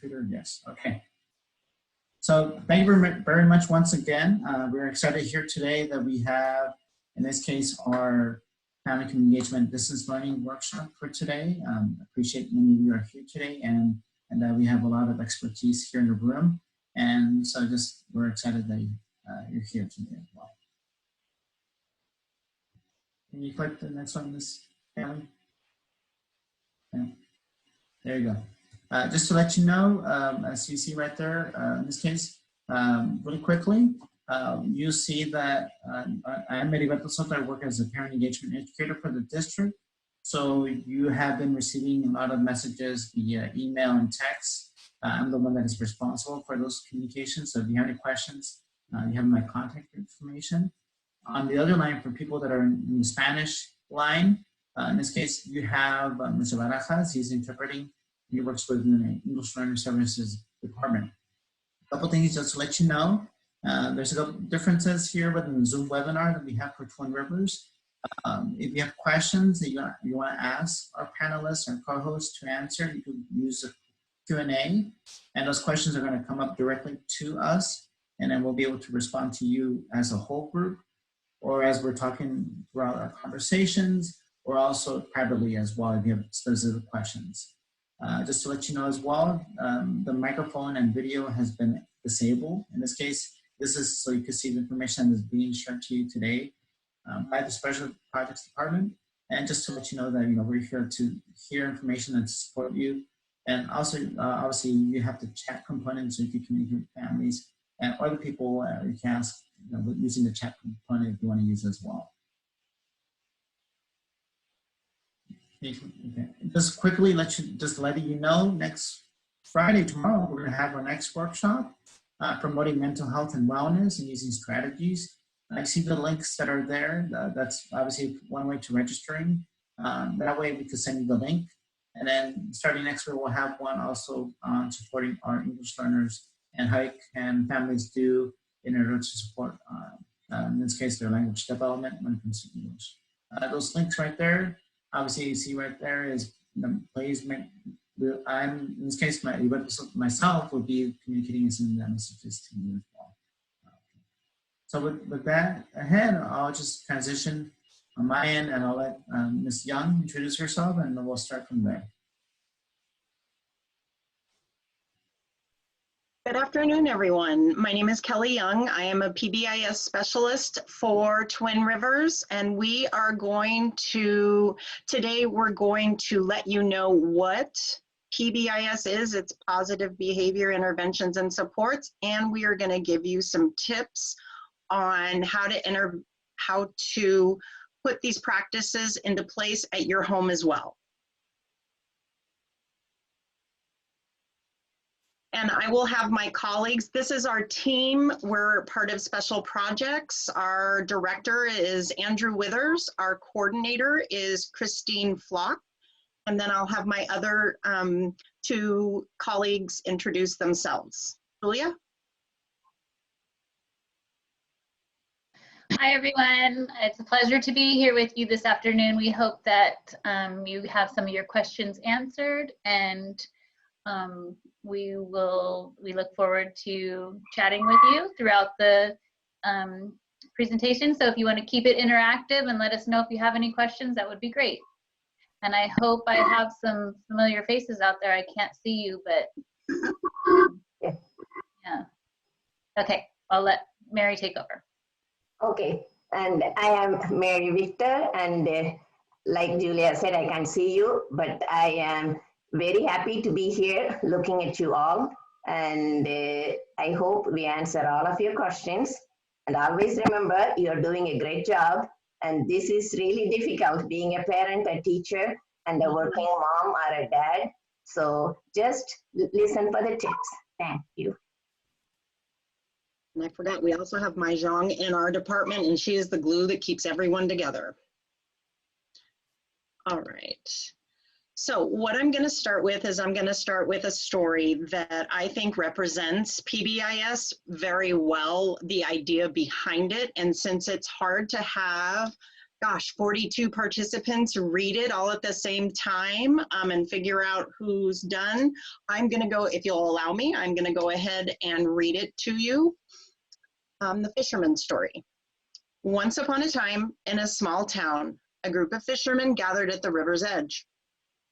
computer? Yes, okay. So thank you very much once again. We're excited here today that we have, in this case, our Family Engagement Distance Learning Workshop for today. Appreciate many of you are here today, and that we have a lot of expertise here in the room. And so we're excited that you're here today as well. Can you click the next one, Ms. Kelly? Yeah. There you go. Just to let you know, as you see right there, in this case, really quickly, you see that I'm Heriberto Soto. I work as a parent engagement educator for the district. So you have been receiving a lot of messages via email and text. I'm the one that is responsible for those communications. So if you have any questions, you have my contact information. On the other line, for people that are in the Spanish line, in this case, you have Mr. Barajas. He's interpreting. He works within the English Learner Services Department. A couple things just to let you know. There's a couple differences here within the Zoom webinar that we have for Twin Rivers. If you have questions that you want to ask our panelists or co-hosts to answer, you can use the Q&A, and those questions are going to come up directly to us, and then we'll be able to respond to you as a whole group, or as we're talking throughout our conversations, or also privately as well if you have specific questions. Just to let you know as well, the microphone and video has been disabled. In this case, this is so you can see the information that is being shared to you today by the Special Projects Department. And just to let you know that we're here to hear information and support you. And also, obviously, you have the chat component so you can communicate with families and other people. You can ask using the chat component if you want to use as well. Okay. Just quickly letting you know, next Friday, tomorrow, we're going to have our next workshop promoting mental health and wellness and using strategies. I see the links that are there. That's obviously one way to registering. That way we can send you the link. And then starting next week, we'll have one also on supporting our English learners and how can families do in order to support, in this case, their language development when it comes to English. Those links right there, obviously you see right there is, please make, in this case, myself will be communicating and sending that messages to you as well. So with that ahead, I'll just transition on my end and I'll let Ms. Young introduce herself and then we'll start from there. Good afternoon, everyone. My name is Kelly Young. I am a PBIS specialist for Twin Rivers, and we are going to, today we're going to let you know what PBIS is. It's Positive Behavior Interventions and Supports, and we are going to give you some tips on how to put these practices into place at your home as well. And I will have my colleagues. This is our team. We're part of Special Projects. Our director is Andrew Withers. Our coordinator is Christine Flock. And then I'll have my other two colleagues introduce themselves. Julia? Hi, everyone. It's a pleasure to be here with you this afternoon. We hope that you have some of your questions answered, and we look forward to chatting with you throughout the presentation. So if you want to keep it interactive and let us know if you have any questions, that would be great. And I hope I have some familiar faces out there. I can't see you, but yeah. Okay, I'll let Mary take over. Okay, and I am Mary Victor, and like Julia said, I can't see you, but I am very happy to be here looking at you all, and I hope we answer all of your questions. And always remember, you're doing a great job, and this is really difficult being a parent, a teacher, and a working mom or a dad. So just listen for the tips. Thank you. And I forgot, we also have Mai Zhang in our department, and she is the glue that keeps everyone together. All right. So what I'm going to start with is I'm going to start with a story that I think represents PBIS very well, the idea behind it. And since it's hard to have gosh, 42 participants read it all at the same time and figure out who's done. I'm gonna go, if you'll allow me, I'm gonna go ahead and read it to you. The Fisherman Story. Once upon a time, in a small town, a group of fishermen gathered at the river's edge.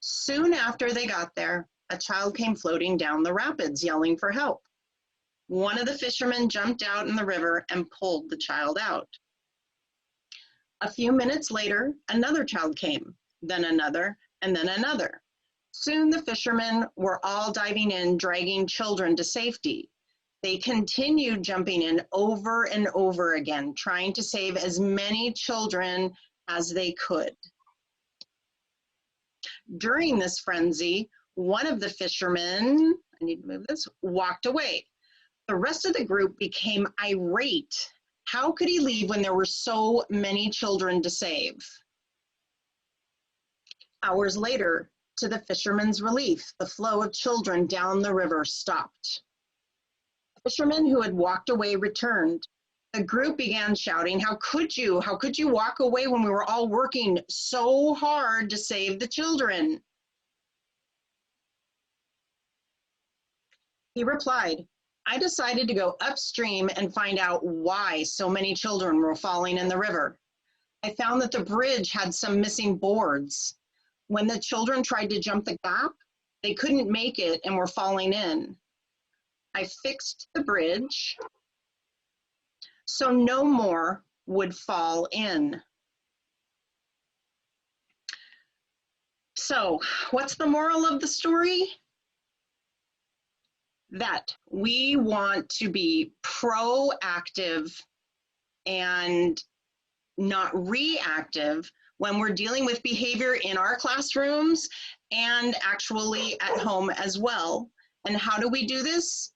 Soon after they got there, a child came floating down the rapids, yelling for help. One of the fishermen jumped out in the river and pulled the child out. A few minutes later, another child came, then another, and then another. Soon the fishermen were all diving in, dragging children to safety. They continued jumping in over and over again, trying to save as many children as they could. During this frenzy, one of the fishermen, I need to move this, walked away. The rest of the group became irate. How could he leave when there were so many children to save? Hours later, to the fishermen's relief, the flow of children down the river stopped. The fishermen who had walked away returned. The group began shouting, how could you walk away when we were all working so hard to save the children? He replied, I decided to go upstream and find out why so many children were falling in the river. I found that the bridge had some missing boards. When the children tried to jump the gap, they couldn't make it and were falling in. I fixed the bridge so no more would fall in. So, what's the moral of the story? That we want to be proactive and not reactive when we're dealing with behavior in our classrooms and actually at home as well. And how do we do this?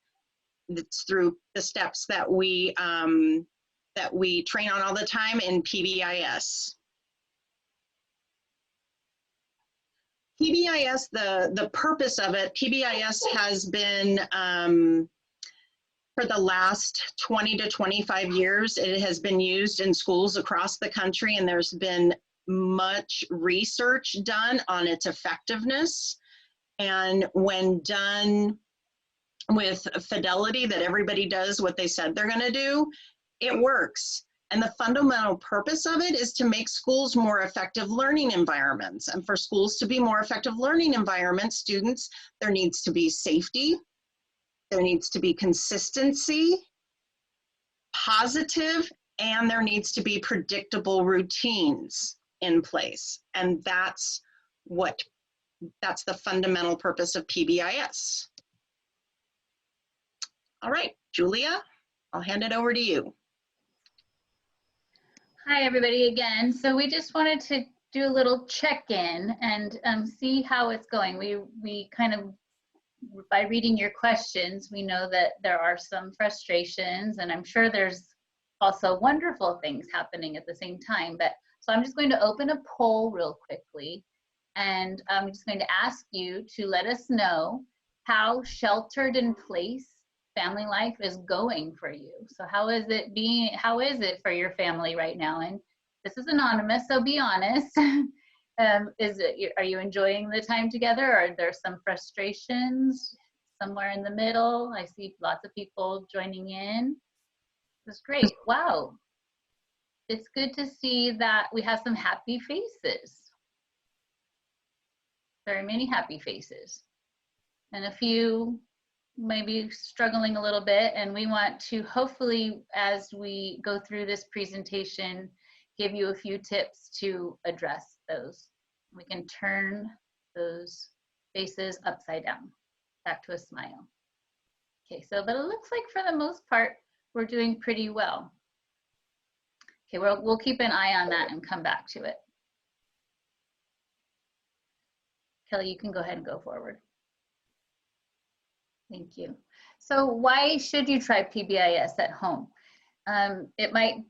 It's through the steps that we train on all the time in PBIS. PBIS, the purpose of it, PBIS has been, for the last 20 to 25 years, it has been used in schools across the country, and there's been much research done on its effectiveness. And when done with fidelity, that everybody does what they said they're gonna do, it works. And the fundamental purpose of it is to make schools more effective learning environments. And for schools to be more effective learning environments, students, there needs to be safety, there needs to be consistency, positive, and there needs to be predictable routines in place. And that's the fundamental purpose of PBIS. All right, Julia, I'll hand it over to you. Hi, everybody again. So we just wanted to do a little check-in and see how it's going. We kind of, by reading your questions, we know that there are some frustrations, and I'm sure there's also wonderful things happening at the same time. But so I'm just going to open a poll real quickly, and I'm just going to ask you to let us know how sheltered in place family life is going for you. So how is it for your family right now? And this is anonymous, so be honest. Are you enjoying the time together? Or are there some frustrations somewhere in the middle? I see lots of people joining in. This is great. Wow. It's good to see that we have some happy faces. Very many happy faces. And a few maybe struggling a little bit, and we want to hopefully, as we go through this presentation, give you a few tips to address those. We can turn those faces upside down, back to a smile. Okay, so but it looks like for the most part, we're doing pretty well. Okay, we'll keep an eye on that and come back to it. Kelly, you can go ahead and go forward. Thank you. So why should you try PBIS at home? It might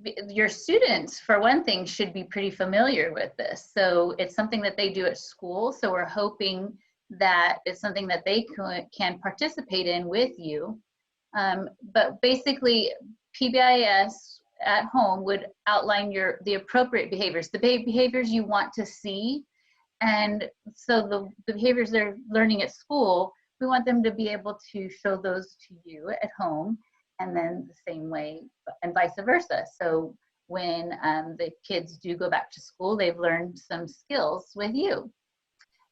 be, your students, for one thing, should be pretty familiar with this. So it's something that they do at school. So we're hoping that it's something that they can participate in with you. But basically, PBIS at home would outline the appropriate behaviors, the behaviors you want to see. And so the behaviors they're learning at school, we want them to be able to show those to you at home, and then the same way and vice versa. So when the kids do go back to school, they've learned some skills with you.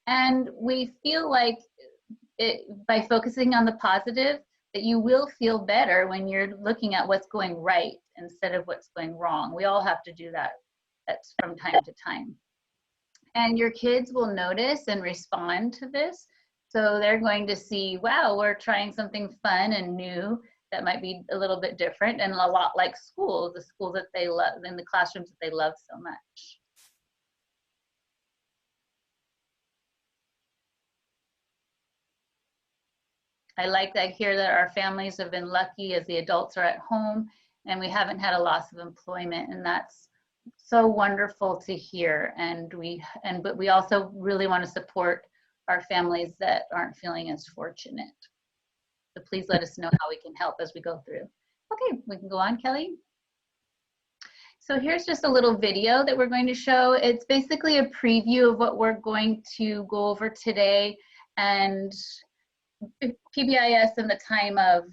And we feel like by focusing on the positive, that you will feel better when you're looking at what's going right instead of what's going wrong. We all have to do that. That's from time to time. And your kids will notice and respond to this. So they're going to see, wow, we're trying something fun and new that might be a little bit different and a lot like school, the school that they love, in the classrooms that they love so much. I like that here that our families have been lucky as the adults are at home and we haven't had a loss of employment, and that's so wonderful to hear. But we also really want to support our families that aren't feeling as fortunate. So please let us know how we can help as we go through. Okay, we can go on, Kelly. So here's just a little video that we're going to show. It's basically a preview of what we're going to go over today, and PBIS in the time of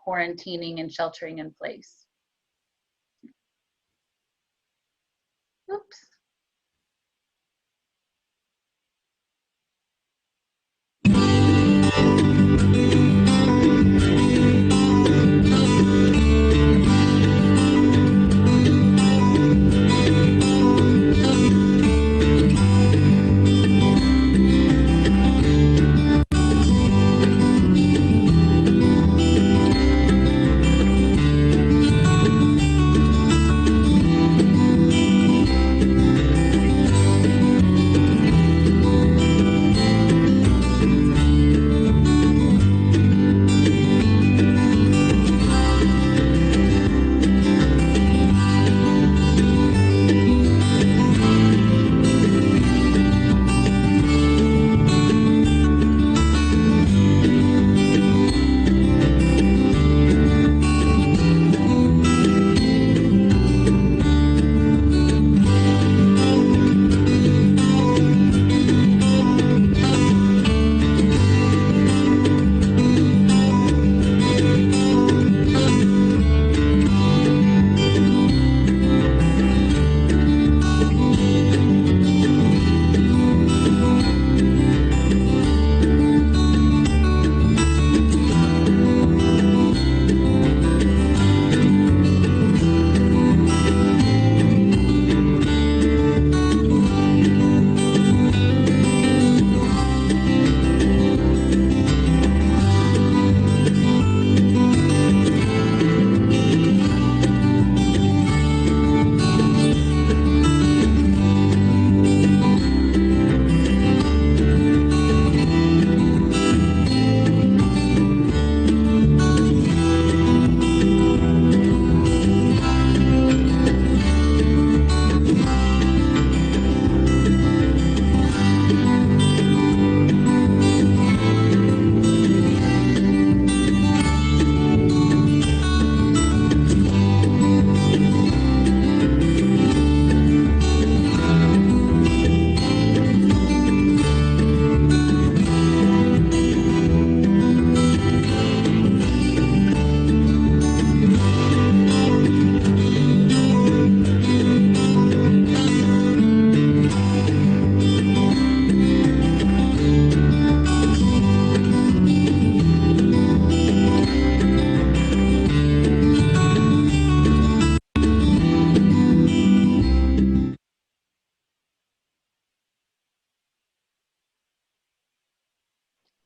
quarantining and sheltering in place. Oops.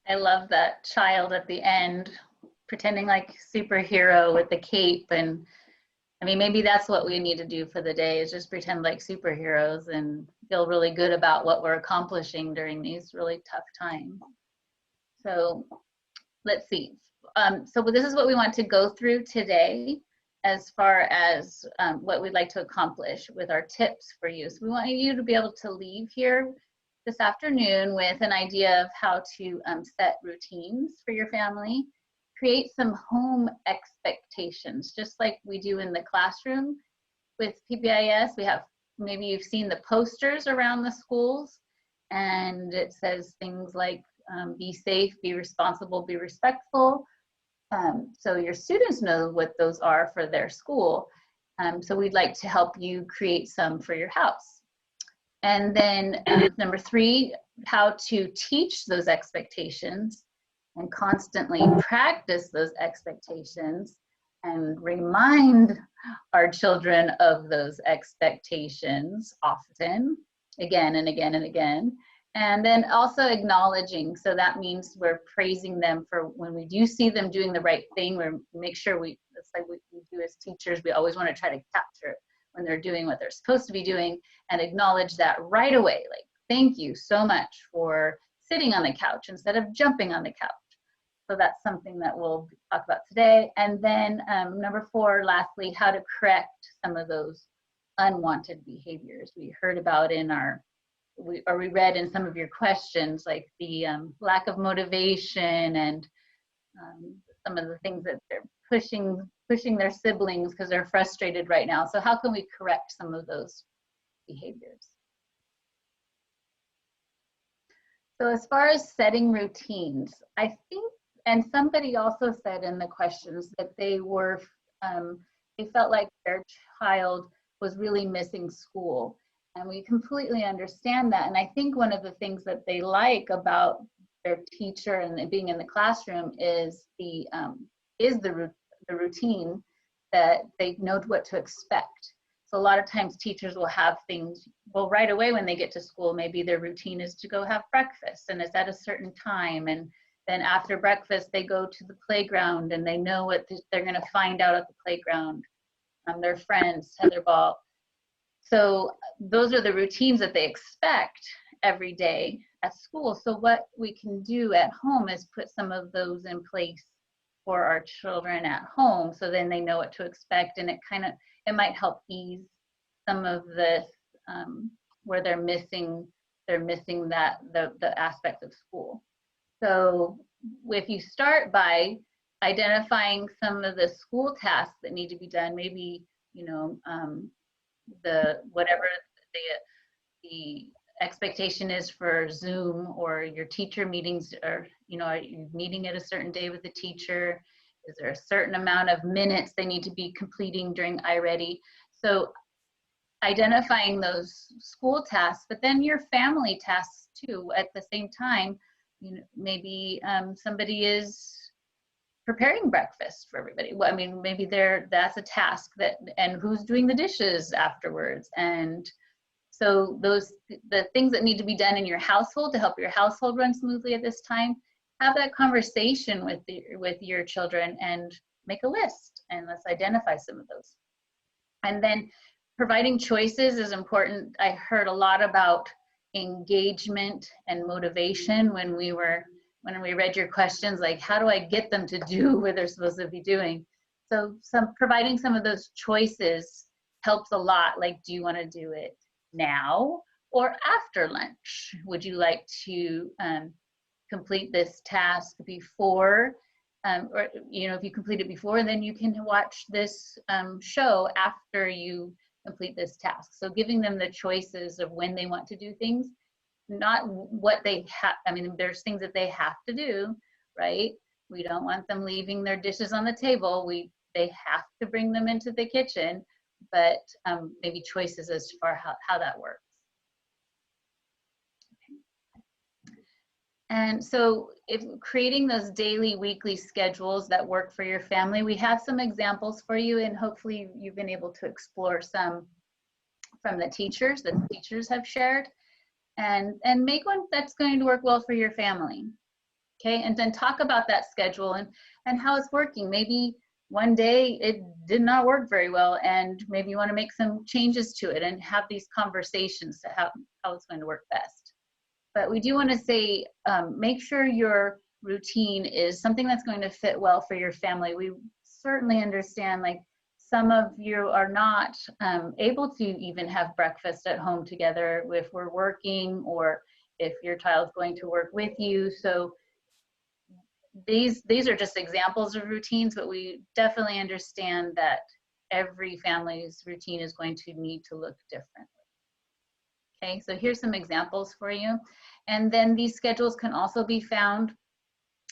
I love that child at the end pretending like superhero with the cape. And I mean, maybe that's what we need to do for the day, is just pretend like superheroes and feel really good about what we're accomplishing during these really tough times. So let's see. So this is what we want to go through today as far as what we'd like to accomplish with our tips for you. So we want you to be able to leave here this afternoon with an idea of how to set routines for your family, create some home expectations, just like we do in the classroom. With PBIS, we have, maybe you've seen the posters around the schools, and it says things like be safe, be responsible, be respectful. So your students know what those are for their school. So we'd like to help you create some for your house. And then number 3, how to teach those expectations and constantly practice those expectations and remind our children of those expectations often, again and again and again. And then also acknowledging, so that means we're praising them for when we do see them doing the right thing. We make sure it's like we do as teachers, we always want to try to capture when they're doing what they're supposed to be doing and acknowledge that right away. Like, thank you so much for sitting on the couch instead of jumping on the couch. So that's something that we'll talk about today. And then number 4, lastly, how to correct some of those unwanted behaviors we heard about in we read in some of your questions, like the lack of motivation and some of the things that they're pushing their siblings because they're frustrated right now. So how can we correct some of those behaviors? So as far as setting routines, I think, and somebody also said in the questions that they felt like their child was really missing school. And we completely understand that. And I think one of the things that they like about their teacher and being in the classroom is the routine, that they know what to expect. So a lot of times teachers will have things, well, right away when they get to school, maybe their routine is to go have breakfast and it's at a certain time. And then after breakfast, they go to the playground and they know what they're going to find out at the playground, their friends, tetherball. So those are the routines that they expect every day at school. So what we can do at home is put some of those in place for our children at home, so then they know what to expect, and it might help ease some of this where they're missing that the aspect of school. So if you start by identifying some of the school tasks that need to be done, maybe whatever the expectation is for Zoom or your teacher meetings, or are you meeting at a certain day with the teacher? Is there a certain amount of minutes they need to be completing during iReady? So identifying those school tasks, but then your family tasks too at the same time. Maybe somebody is preparing breakfast for everybody. Well, I mean, maybe that's a task and who's doing the dishes afterwards. And so the things that need to be done in your household to help your household run smoothly at this time, have that conversation with your children and make a list, and let's identify some of those. And then providing choices is important. I heard a lot about engagement and motivation when we read your questions, like how do I get them to do what they're supposed to be doing? So providing some of those choices helps a lot. Like, do you want to do it now or after lunch? Would you like to complete this task before, or if you complete it before, then you can watch this show after you complete this task. So giving them the choices of when they want to do things, not what they have. I mean, there's things that they have to do, right? We don't want them leaving their dishes on the table. They have to bring them into the kitchen, but maybe choices as far how that works. And so if creating those daily, weekly schedules that work for your family, we have some examples for you, and hopefully you've been able to explore some from the teachers that the teachers have shared, and make one that's going to work well for your family. Okay, and then talk about that schedule and how it's working. Maybe one day it did not work very well, and maybe you want to make some changes to it and have these conversations to how it's going to work best. But we do want to say, make sure your routine is something that's going to fit well for your family. We certainly understand, like, some of you are not able to even have breakfast at home together if we're working, or if your child's going to work with you. So these are just examples of routines, but we definitely understand that every family's routine is going to need to look differently. Okay, so here's some examples for you. And then these schedules can also be found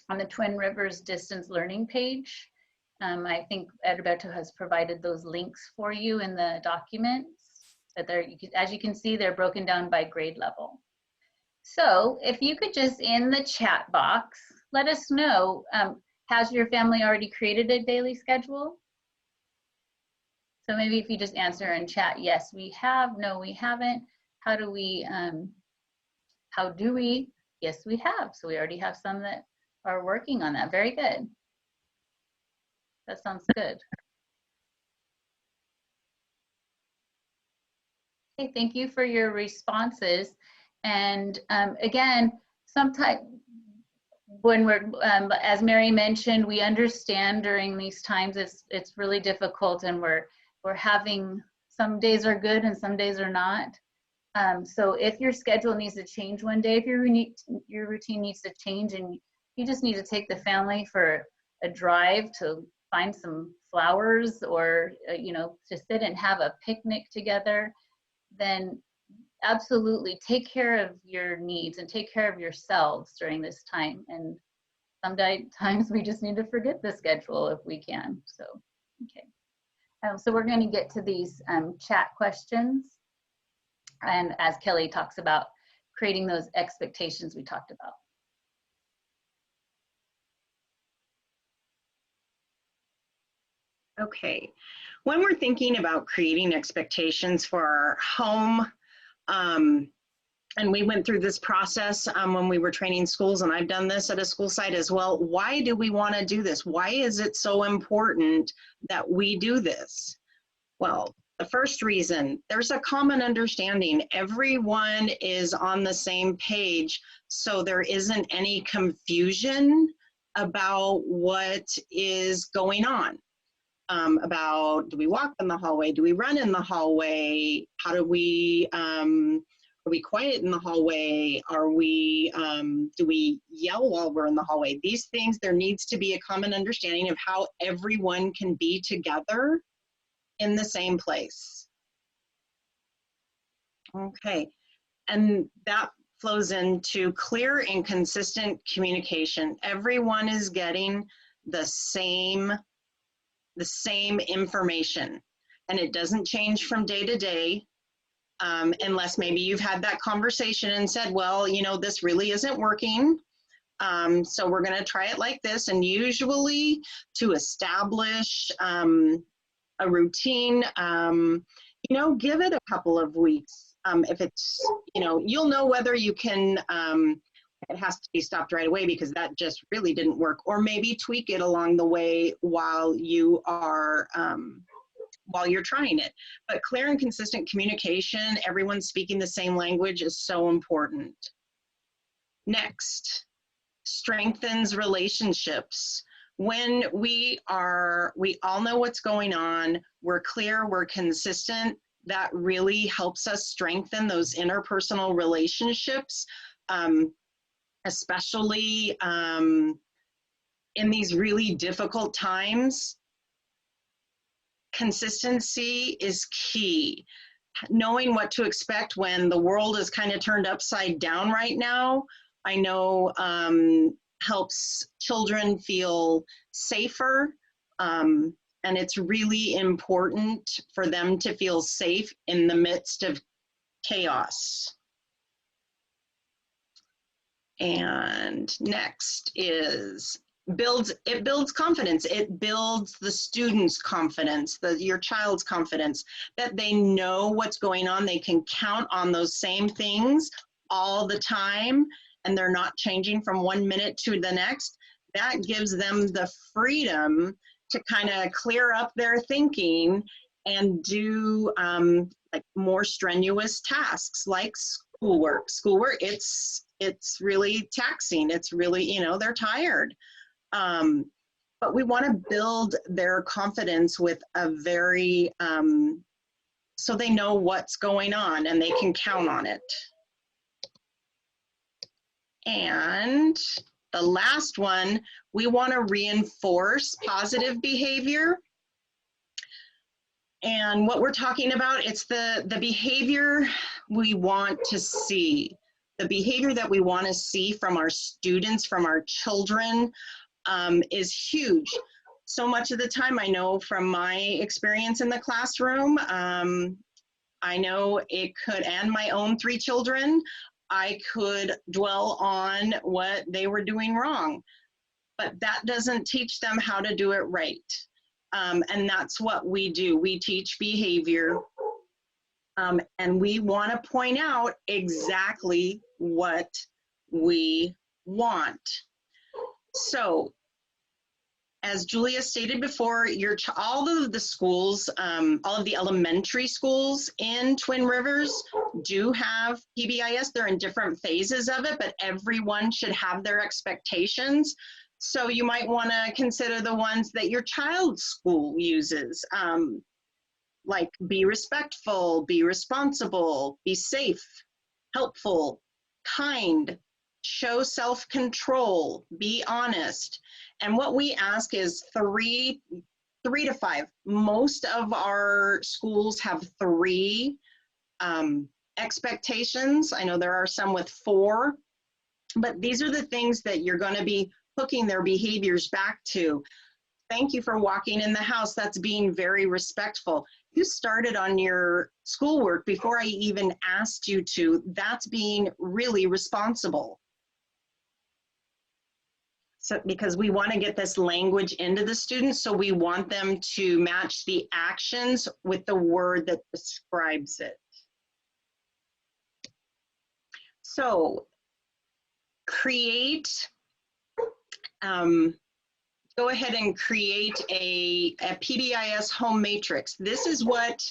on the Twin Rivers distance learning page. I think Edberto has provided those links for you in the documents. But as you can see, they're broken down by grade level. So if you could just, in the chat box, let us know, has your family already created a daily schedule? So maybe if you just answer in chat, yes, we have, no, we haven't. How do we, yes, we have. So we already have some that are working on that. Very good. That sounds good. Okay, thank you for your responses. And again, sometimes when we're, as Mary mentioned, we understand during these times it's really difficult, and we're having, some days are good and some days are not. So if your schedule needs to change one day, if your routine needs to change, and you just need to take the family for a drive to find some flowers, or you know, to sit and have a picnic together, then absolutely take care of your needs and take care of yourselves during this time. And sometimes we just need to forget the schedule if we can. So, okay. So we're going to get to these chat questions. And as Kelly talks about, creating those expectations we talked about. Okay, when we're thinking about creating expectations for our home, and we went through this process when we were training schools, and I've done this at a school site as well. Why do we want to do this? Why is it so important that we do this? Well, the first reason, there's a common understanding. Everyone is on the same page, so there isn't any confusion about what is going on. About, do we walk in the hallway? Do we run in the hallway? How do we, are we quiet in the hallway? Are we, do we yell while we're in the hallway? These things, there needs to be a common understanding of how everyone can be together in the same place. Okay, and that flows into clear and consistent communication. Everyone is getting the same information, and it doesn't change from day to day, unless maybe you've had that conversation and said, well, you know, this really isn't working, so we're going to try it like this. And usually to establish a routine, you know, give it a couple of weeks. If it's, you know, you'll know whether you can, it has to be stopped right away because that just really didn't work, or maybe tweak it along the way while you are, while you're trying it. But clear and consistent communication, everyone speaking the same language, is so important. Next, strengthens relationships. When we all know what's going on, we're clear, we're consistent, that really helps us strengthen those interpersonal relationships, especially in these really difficult times. Consistency is key. Knowing what to expect when the world is kind of turned upside down right now, I know helps children feel safer, and it's really important for them to feel safe in the midst of chaos. And next is it builds confidence. It builds the student's confidence, your child's confidence, that they know what's going on. They can count on those same things all the time, and they're not changing from one minute to the next. That gives them the freedom to kind of clear up their thinking and do like more strenuous tasks like schoolwork. Schoolwork, it's really taxing. It's really, you know, they're tired. But we want to build their confidence with a very, so they know what's going on and they can count on it. And The last one, we want to reinforce positive behavior. And what we're talking about, it's the behavior we want to see. The behavior that we want to see from our students, from our children, is huge. So much of the time, I know from my experience in the classroom, I know it could, and my own 3 children, I could dwell on what they were doing wrong, but that doesn't teach them how to do it right. And that's what we do. We teach behavior, and we want to point out exactly what we want. So, as Julia stated before, all of the schools, all of the elementary schools in Twin Rivers do have PBIS. They're in different phases of it, but everyone should have their expectations. So you might want to consider the ones that your child's school uses, like be respectful, be responsible, be safe, helpful, kind, show self-control, be honest. And what we ask is 3 to 5. Most of our schools have 3 expectations. I know there are some with 4, but these are the things that you're going to be hooking their behaviors back to. Thank you for walking in the house. That's being very respectful. You started on your schoolwork before I even asked you to. That's being really responsible. So, because we want to get this language into the students, so we want them to match the actions with the word that describes it. So, go ahead and create a PBIS home matrix. This is what,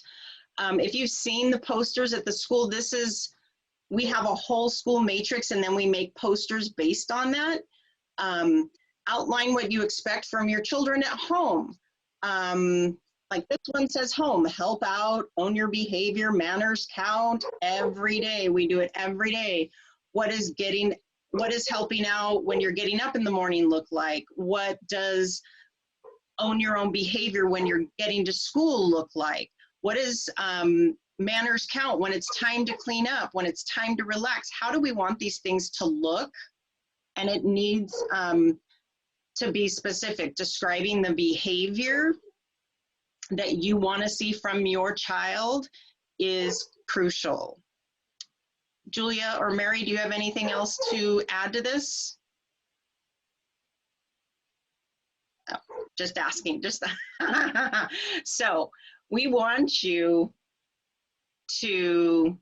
if you've seen the posters at the school, we have a whole school matrix, and then we make posters based on that. Outline what you expect from your children at home. Like this one says home, help out, own your behavior, manners count every day. We do it every day. What is helping out when you're getting up in the morning look like? What does own your own behavior when you're getting to school look like? What is manners count when it's time to clean up, when it's time to relax? How do we want these things to look? And it needs to be specific, describing the behavior that you want to see from your child is crucial. Julia or Mary, do you have anything else to add to this? Oh, just asking, So we want you to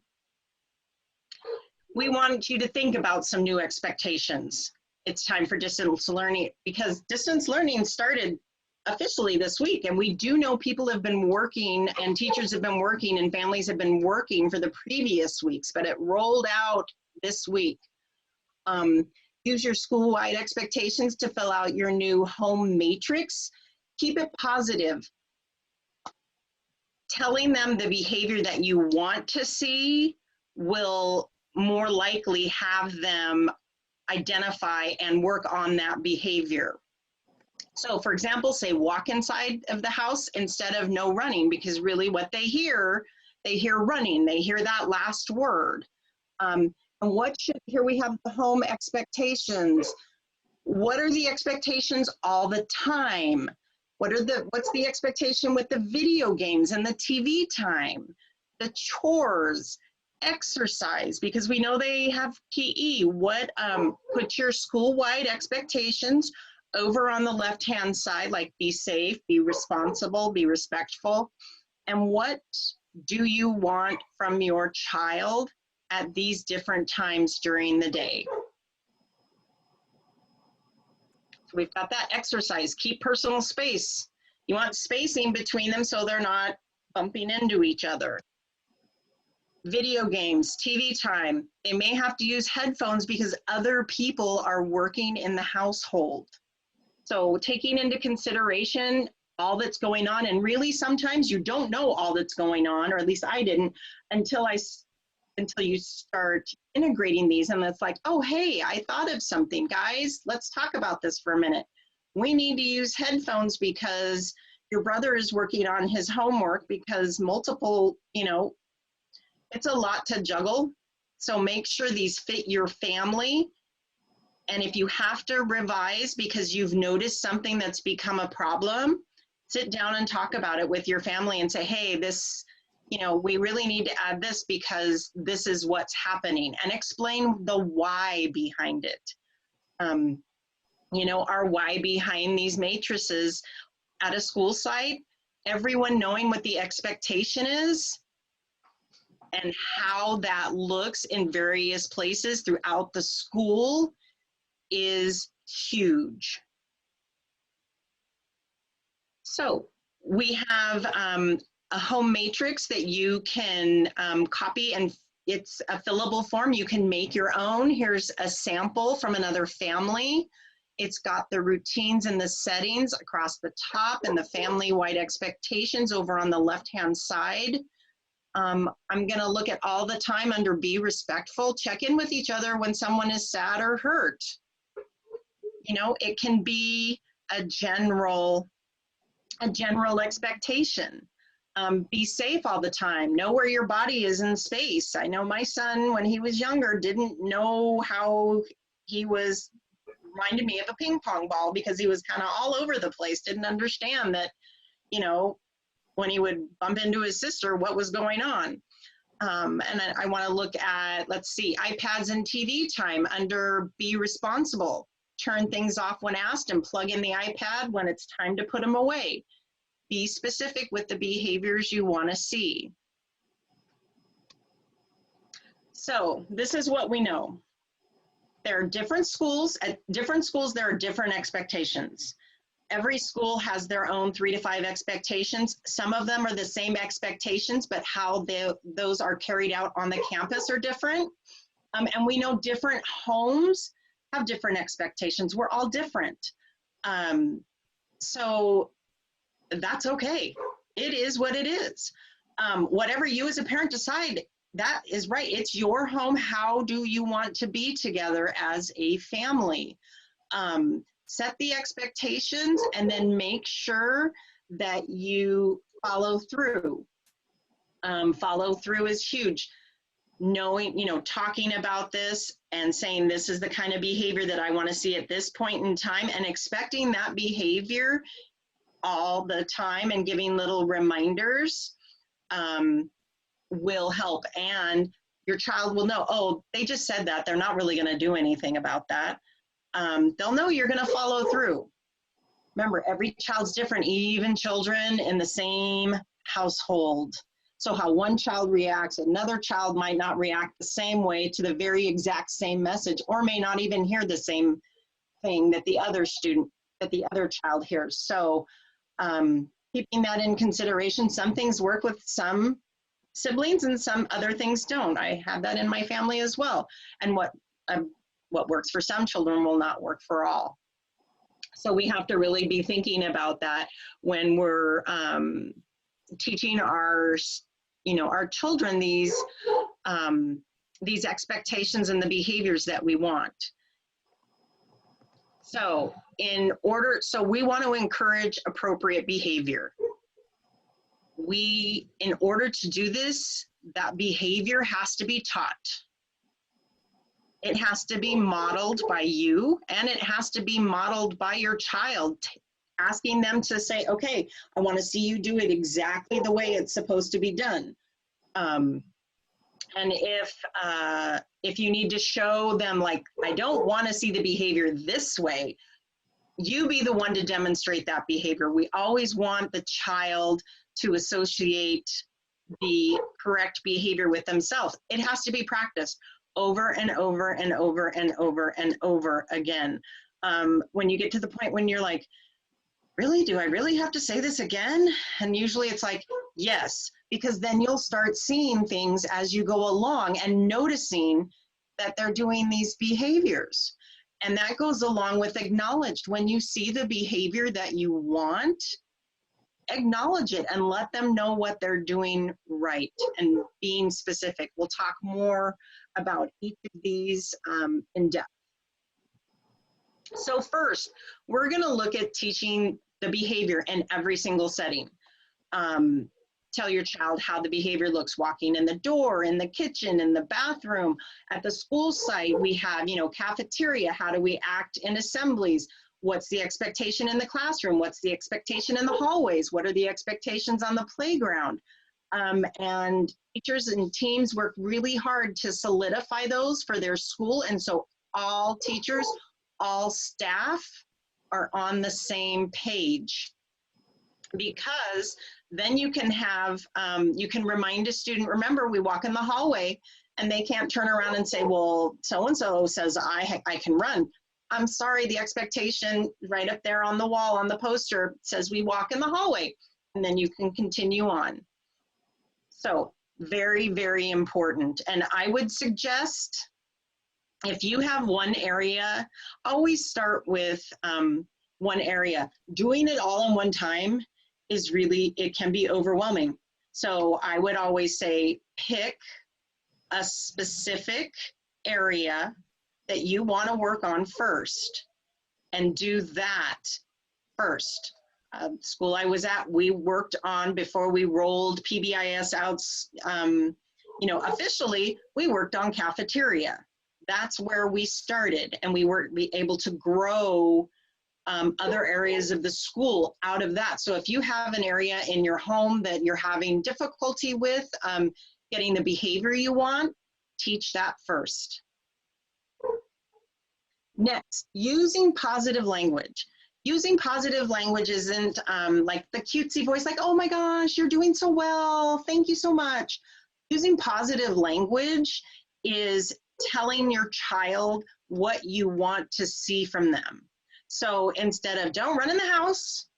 think about some new expectations. It's time for distance learning, because distance learning started officially this week, and we do know people have been working, and teachers have been working, and families have been working for the previous weeks, but it rolled out this week. Use your school-wide expectations to fill out your new home matrix. Keep it positive. Telling them the behavior that you want to see will more likely have them identify and work on that behavior. So for example, say walk inside of the house instead of no running, because really what they hear running, they hear that last word. And here we have the home expectations. What are the expectations all the time? What's the expectation with the video games and the TV time, the chores, exercise, because we know they have PE. Put your school-wide expectations over on the left-hand side, like be safe, be responsible, be respectful. And what do you want from your child at these different times during the day? So we've got that exercise. Keep personal space. You want spacing between them so they're not bumping into each other. Video games, TV time. They may have to use headphones because other people are working in the household. So taking into consideration all that's going on, and really sometimes you don't know all that's going on, or at least I didn't, until I until you start integrating these. And it's like, oh, hey, I thought of something, guys. Let's talk about this for a minute. We need to use headphones because your brother is working on his homework, because multiple, you know, it's a lot to juggle. So make sure these fit your family. And if you have to revise because you've noticed something that's become a problem, sit down and talk about it with your family and say, hey, this, you know, we really need to add this because this is what's happening, and explain the why behind it. You know, our why behind these matrices at a school site, everyone knowing what the expectation is and how that looks in various places throughout the school is huge. So we have a home matrix that you can copy, and it's a fillable form. You can make your own. Here's a sample from another family. It's got the routines and the settings across the top and the family-wide expectations over on the left-hand side. I'm gonna look at all the time under be respectful. Check in with each other when someone is sad or hurt. You know, it can be a general expectation. Be safe all the time. Know where your body is in space. I know my son, when he was younger, didn't know how he was, reminded me of a ping pong ball because he was kind of all over the place, didn't understand that, you know, when he would bump into his sister, what was going on. And I want to look at, let's see, iPads and TV time under be responsible. Turn things off when asked and plug in the iPad when it's time to put them away. Be specific with the behaviors you want to see. So this is what we know. There are different schools. At different schools, there are different expectations. Every school has their own 3 to 5 expectations. Some of them are the same expectations, but how those are carried out on the campus are different. And we know different homes have different expectations. We're all different. So that's okay. It is what it is. Whatever you as a parent decide, that is right. It's your home. How do you want to be together as a family? Set the expectations and then make sure that you follow through. Follow through is huge. Knowing, you know, talking about this and saying this is the kind of behavior that I want to see at this point in time, and expecting that behavior all the time and giving little reminders will help. And your child will know, oh, they just said that. They're not really going to do anything about that. They'll know you're going to follow through. Remember, every child's different, even children in the same household. So how one child reacts, another child might not react the same way to the very exact same message, or may not even hear the same thing that the other child hears. So keeping that in consideration, some things work with some siblings and some other things don't. I have that in my family as well. And what works for some children will not work for all. So we have to really be thinking about that when we're teaching our children these expectations and the behaviors that we want. So we want to encourage appropriate behavior. In order to do this, that behavior has to be taught. It has to be modeled by you, and it has to be modeled by your child, asking them to say, okay, I want to see you do it exactly the way it's supposed to be done. And if you need to show them, like, I don't want to see the behavior this way, you be the one to demonstrate that behavior. We always want the child to associate the correct behavior with themselves. It has to be practiced over and over and over and over and over again. When you get to the point when you're like, really, do I really have to say this again? And usually it's like, yes, because then you'll start seeing things as you go along and noticing that they're doing these behaviors. And that goes along with acknowledged. When you see the behavior that you want, acknowledge it and let them know what they're doing right and being specific. We'll talk more about each of these in depth. So first, we're going to look at teaching the behavior in every single setting. Tell your child how the behavior looks walking in the door, in the kitchen, in the bathroom. At the school site, we have, cafeteria. How do we act in assemblies? What's the expectation in the classroom? What's the expectation in the hallways? What are the expectations on the playground? And teachers and teams work really hard to solidify those for their school. And so all teachers, all staff are on the same page, because then you can have, you can remind a student, remember, we walk in the hallway and they can't turn around and say, well, so-and-so says I can run. I'm sorry, the expectation right up there on the wall on the poster says we walk in the hallway, and then you can continue on. So very, very important. And I would suggest, if you have one area, always start with one area. Doing it all in one time is really, it can be overwhelming. So I would always say, pick a specific area that you want to work on first and do that first. School I was at, we worked on, before we rolled PBIS out, officially, we worked on cafeteria. That's where we started, and we were able to grow other areas of the school out of that. So if you have an area in your home that you're having difficulty with getting the behavior you want, teach that first. Next, using positive language. Using positive language isn't like the cutesy voice, like, oh my gosh, you're doing so well, thank you so much. Using positive language is telling your child what you want to see from them. So instead of don't run in the house,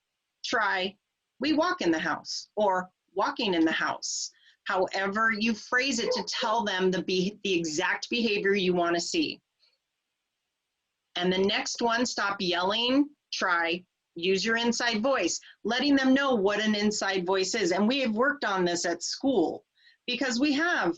try we walk in the house, or walking in the house. However you phrase it to tell them the exact behavior you want to see. And the next one, stop yelling, try use your inside voice, letting them know what an inside voice is. And we have worked on this at school, because we have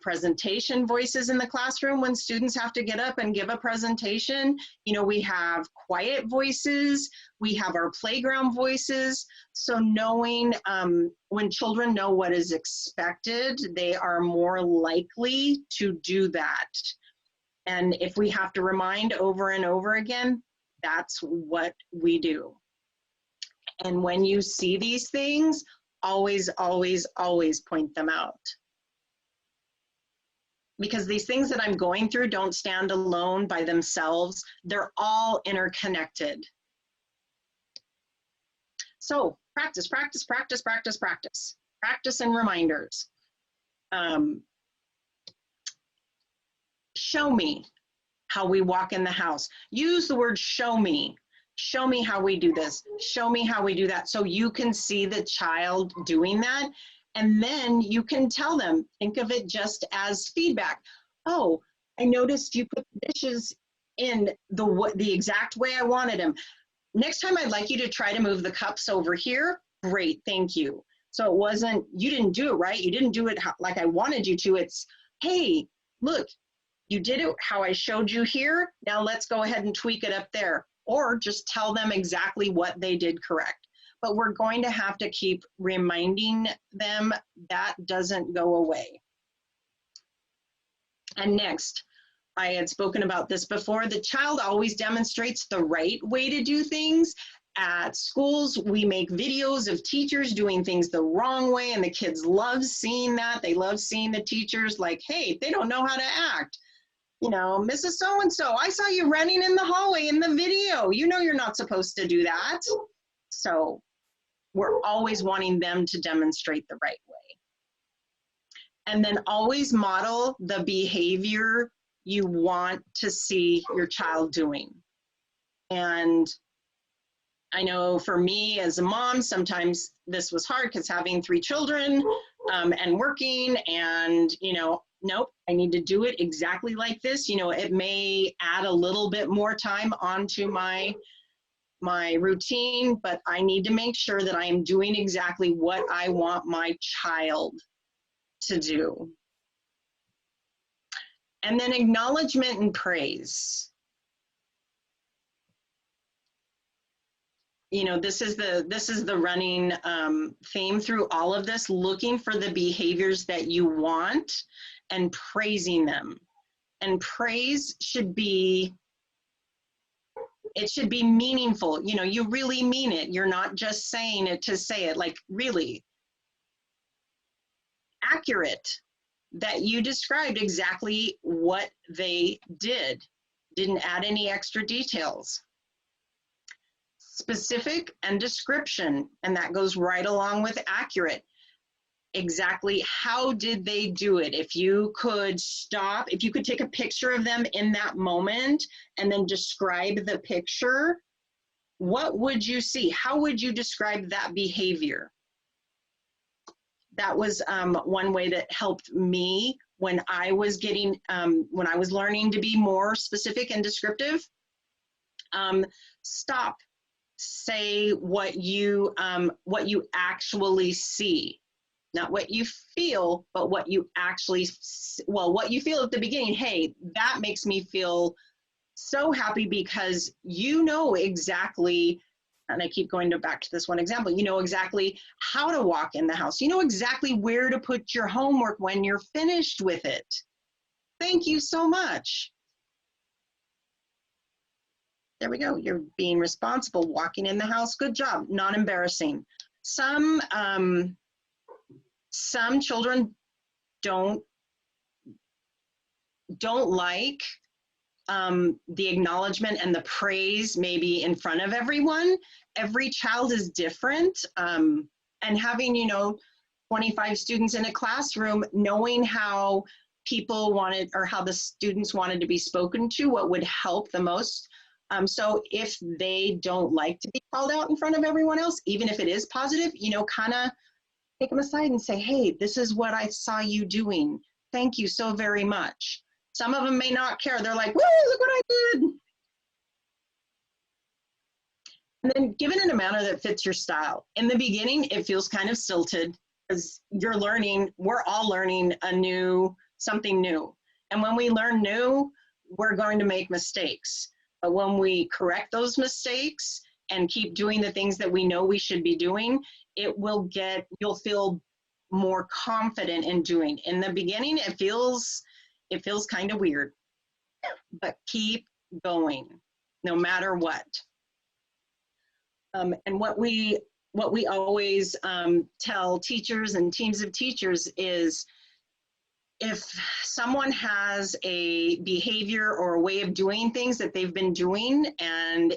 presentation voices in the classroom when students have to get up and give a presentation. We have quiet voices, we have our playground voices. So knowing when children know what is expected, they are more likely to do that. And if we have to remind over and over again, that's what we do. And when you see these things, always, always, always point them out. Because these things that I'm going through don't stand alone by themselves. They're all interconnected. So practice, practice, practice, practice, practice. Practice and reminders. Show me how we walk in the house. Use the word show me. Show me how we do this. Show me how we do that. So you can see the child doing that. And then you can tell them, think of it just as feedback. Oh, I noticed you put the dishes in the exact way I wanted them. Next time I'd like you to try to move the cups over here. Great, thank you. So it wasn't, you didn't do it right. You didn't do it like I wanted you to. It's, hey, look, you did it how I showed you here. Now let's go ahead and tweak it up there. Or just tell them exactly what they did correct. But we're going to have to keep reminding them that doesn't go away. And next, I had spoken about this before, the child always demonstrates the right way to do things. At schools, we make videos of teachers doing things the wrong way, and the kids love seeing that. They love seeing the teachers like, hey, they don't know how to act. Mrs. So-and-so, I saw you running in the hallway in the video. You know you're not supposed to do that. So we're always wanting them to demonstrate the right way. And then always model the behavior you want to see your child doing. And I know for me as a mom, sometimes this was hard because having 3 children and working and, nope, I need to do it exactly like this. It may add a little bit more time onto my my routine, but I need to make sure that I am doing exactly what I want my child to do. And then acknowledgement and praise. You know, this is the running theme through all of this, looking for the behaviors that you want and praising them. And praise should be, it should be meaningful. You know, you really mean it. You're not just saying it to say it, like really accurate, that you described exactly what they did, didn't add any extra details. Specific and description, and that goes right along with accurate. Exactly how did they do it? If you could stop, if you could take a picture of them in that moment and then describe the picture, what would you see? How would you describe that behavior? That was one way that helped me when I was getting, when I was learning to be more specific and descriptive. Stop, say what you actually see. Not what you feel, but what you actually, well, what you feel at the beginning. Hey, that makes me feel so happy because you know exactly, and I keep going back to this one example, you know exactly how to walk in the house. You know exactly where to put your homework when you're finished with it. Thank you so much. There we go. You're being responsible, walking in the house. Good job. Not embarrassing. Some children don't like the acknowledgement and the praise maybe in front of everyone. Every child is different. And having, you know, 25 students in a classroom, knowing how people wanted, or how the students wanted to be spoken to, what would help the most. So if they don't like to be called out in front of everyone else, even if it is positive, you know, kind of take them aside and say, hey, this is what I saw you doing. Thank you so very much. Some of them may not care. They're like, woo, look what I did. And then give it in a manner that fits your style. In the beginning, it feels kind of stilted because you're learning, we're all learning something new. And when we learn new, we're going to make mistakes. But when we correct those mistakes and keep doing the things that we know we should be doing, you'll feel more confident in doing. In the beginning, it feels kind of weird, but keep going no matter what. And what we always tell teachers and teams of teachers is, if someone has a behavior or a way of doing things that they've been doing and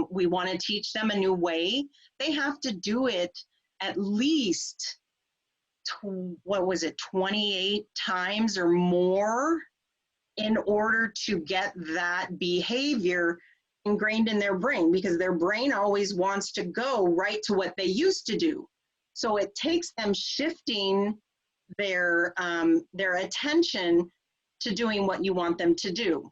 we want to teach them a new way, they have to do it at least, 28 times or more in order to get that behavior ingrained in their brain, because their brain always wants to go right to what they used to do. So it takes them shifting their attention to doing what you want them to do.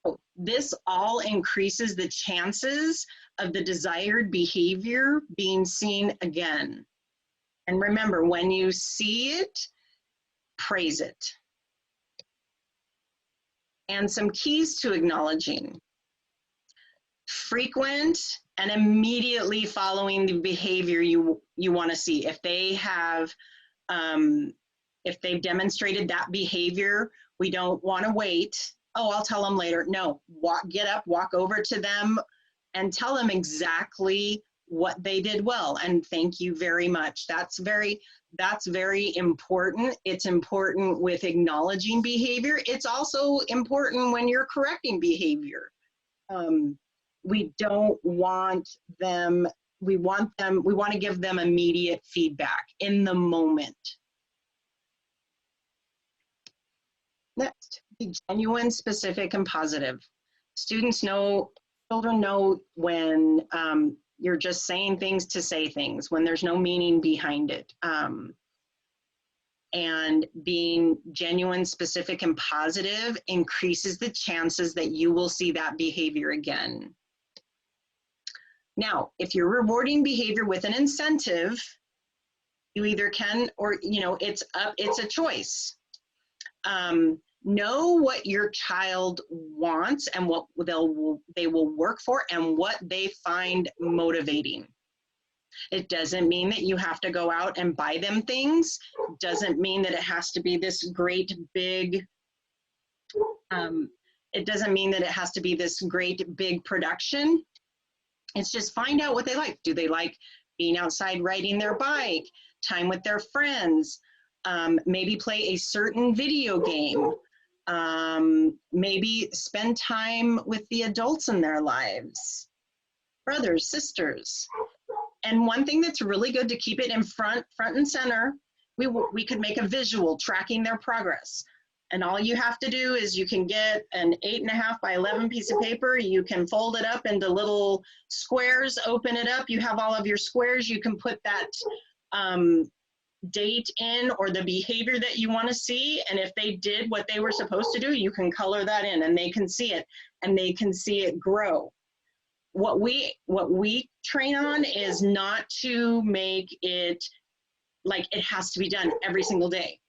So this all increases the chances of the desired behavior being seen again. And remember, when you see it, praise it. And some keys to acknowledging: frequent and immediately following the behavior you want to see. If they have, if they've demonstrated that behavior, we don't want to wait. Oh, I'll tell them later. No, get up, walk over to them and tell them exactly what they did well. And thank you very much. That's very important. It's important with acknowledging behavior. It's also important when you're correcting behavior. We don't want them, we want to give them immediate feedback in the moment. Next, be genuine, specific, and positive. Children know when you're just saying things to say things, when there's no meaning behind it. And being genuine, specific, and positive increases the chances that you will see that behavior again. Now, if you're rewarding behavior with an incentive, you either can, or, you know, it's a choice. Know what your child wants and what they will work for and what they find motivating. It doesn't mean that you have to go out and buy them things. Doesn't mean that it has to be this great big, it doesn't mean that it has to be this great big production. It's just find out what they like. Do they like being outside riding their bike, time with their friends, maybe play a certain video game, maybe spend time with the adults in their lives, brothers, sisters. And one thing that's really good to keep it in front and center, we could make a visual tracking their progress. And all you have to do is you can get an 8.5 by 11 piece of paper. You can fold it up into little squares, open it up. You have all of your squares. You can put that date in or the behavior that you want to see. And if they did what they were supposed to do, you can color that in and they can see it and they can see it grow. What we train on is not to make it like it has to be done every single day.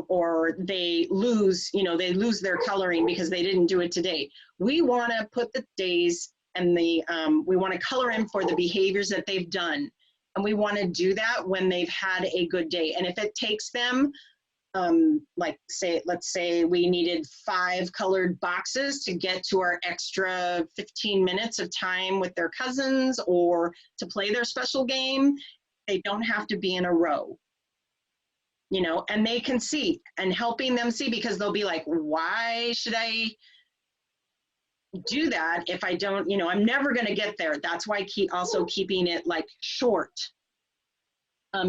Or they lose their coloring because they didn't do it today. We want to put the days and we want to color in for the behaviors that they've done. And we want to do that when they've had a good day. And if it takes them, let's say we needed 5 colored boxes to get to our extra 15 minutes of time with their cousins or to play their special game, they don't have to be in a row. You know, and they can see, and helping them see, because they'll be like, why should I do that if I don't, you know, I'm never going to get there. That's why also keeping it like short